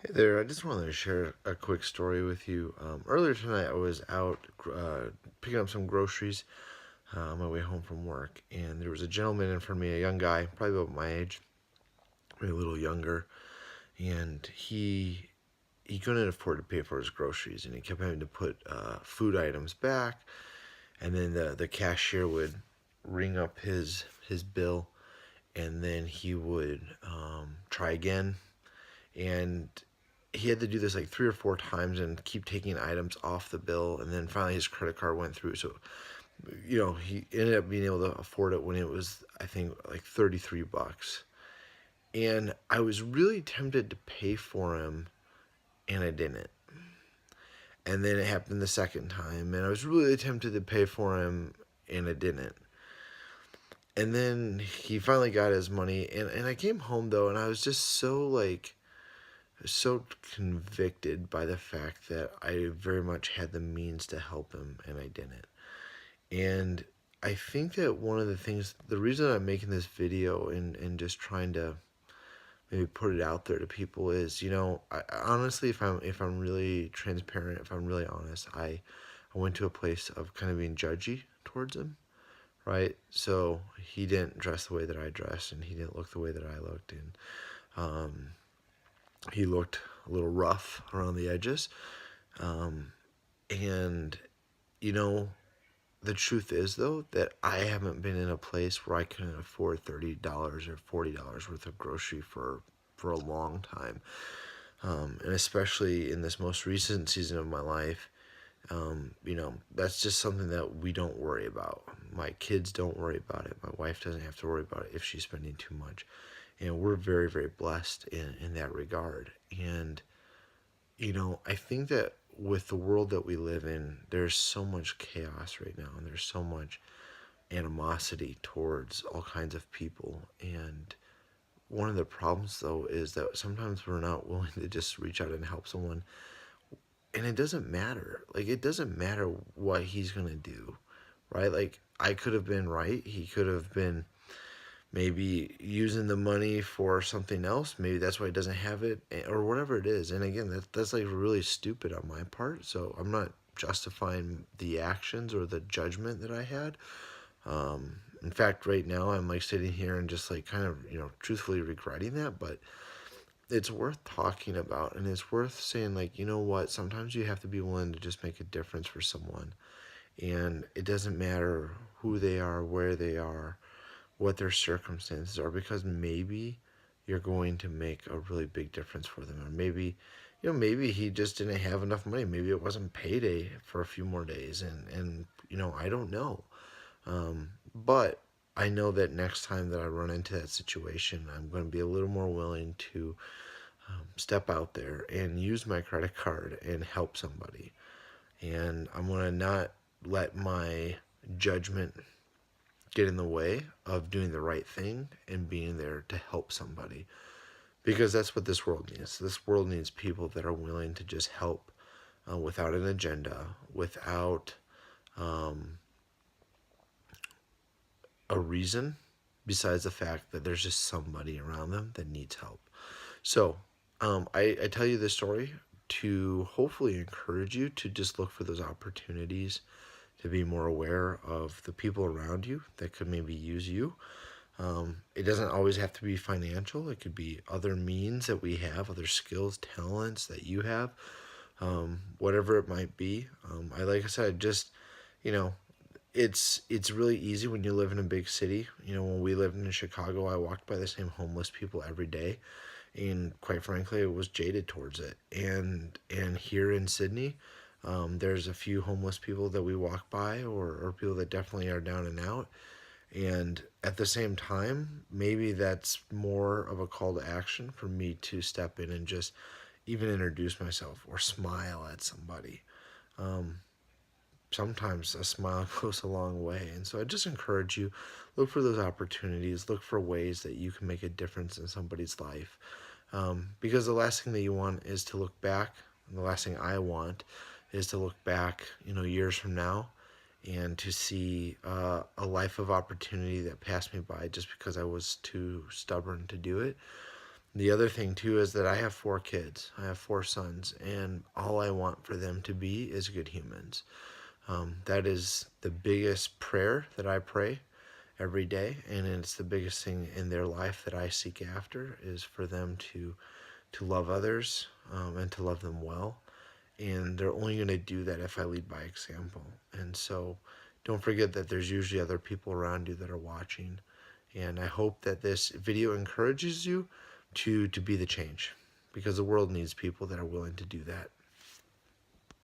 Hey there, I just wanted to share a quick story with you. Earlier tonight, I was out picking up some groceries on my way home from work, and there was a gentleman in front of me, a young guy, probably about my age, maybe a little younger, and he couldn't afford to pay for his groceries, and he kept having to put food items back, and then the cashier would ring up his bill, and then he would try again, and he had to do this like 3 or 4 times and keep taking items off the bill, and then finally his credit card went through. So he ended up being able to afford it when it was, I think, like $33. And I was really tempted to pay for him, and I didn't. And then it happened the second time, and I was really tempted to pay for him, and I didn't. And then he finally got his money, and I came home though, and I was just so convicted by the fact that I very much had the means to help him, and I didn't. And I think that one of the things, the reason I'm making this video and just trying to maybe put it out there to people is, honestly, if I'm really transparent, if I'm really honest, I went to a place of kind of being judgy towards him, right? So he didn't dress the way that I dressed, and he didn't look the way that I looked, and um, he looked a little rough around the edges. Um, and, you know, the truth is, though, that I haven't been in a place where I can afford $30 or $40 worth of grocery for a long time. And especially in this most recent season of my life, that's just something that we don't worry about. My kids don't worry about it. My wife doesn't have to worry about it if she's spending too much. And we're very, very blessed in that regard. And I think that with the world that we live in, there's so much chaos right now, and there's so much animosity towards all kinds of people. And one of the problems, though, is that sometimes we're not willing to just reach out and help someone. And it doesn't matter. Like, it doesn't matter what he's going to do, right? Like, I could have been right. He could have been maybe using the money for something else. Maybe that's why he doesn't have it, or whatever it is. And again, that's like really stupid on my part. So I'm not justifying the actions or the judgment that I had. In fact, right now I'm like sitting here and just like kind of truthfully regretting that. But it's worth talking about, and it's worth saying, like, you know what? Sometimes you have to be willing to just make a difference for someone, and it doesn't matter who they are, where they are, what their circumstances are, because maybe you're going to make a really big difference for them. Or maybe he just didn't have enough money. Maybe it wasn't payday for a few more days, and I don't know. But I know that next time that I run into that situation, I'm going to be a little more willing to step out there and use my credit card and help somebody. And I'm going to not let my judgment get in the way of doing the right thing and being there to help somebody, because that's what this world needs. This world needs people that are willing to just help without an agenda, without um, a reason besides the fact that there's just somebody around them that needs help. So I tell you this story to hopefully encourage you to just look for those opportunities, to be more aware of the people around you that could maybe use you. It doesn't always have to be financial. It could be other means that we have, other skills, talents that you have, whatever it might be. Like I said, just you know, it's really easy when you live in a big city. When we lived in Chicago, I walked by the same homeless people every day, and quite frankly, I was jaded towards it. And here in Sydney, there's a few homeless people that we walk by, or people that definitely are down and out. And at the same time, maybe that's more of a call to action for me to step in and just even introduce myself or smile at somebody. Um, Sometimes a smile goes a long way. And so I just encourage you, look for those opportunities, look for ways that you can make a difference in somebody's life. Because the last thing that you want is to look back, and the last thing I want is to look back, years from now, and to see a life of opportunity that passed me by just because I was too stubborn to do it. The other thing too is that I have 4 kids. I have 4 sons, and all I want for them to be is good humans. That is the biggest prayer that I pray every day, and it's the biggest thing in their life that I seek after, is for them to love others, and to love them well. And they're only going to do that if I lead by example. And so don't forget that there's usually other people around you that are watching. And I hope that this video encourages you to be the change, because the world needs people that are willing to do that.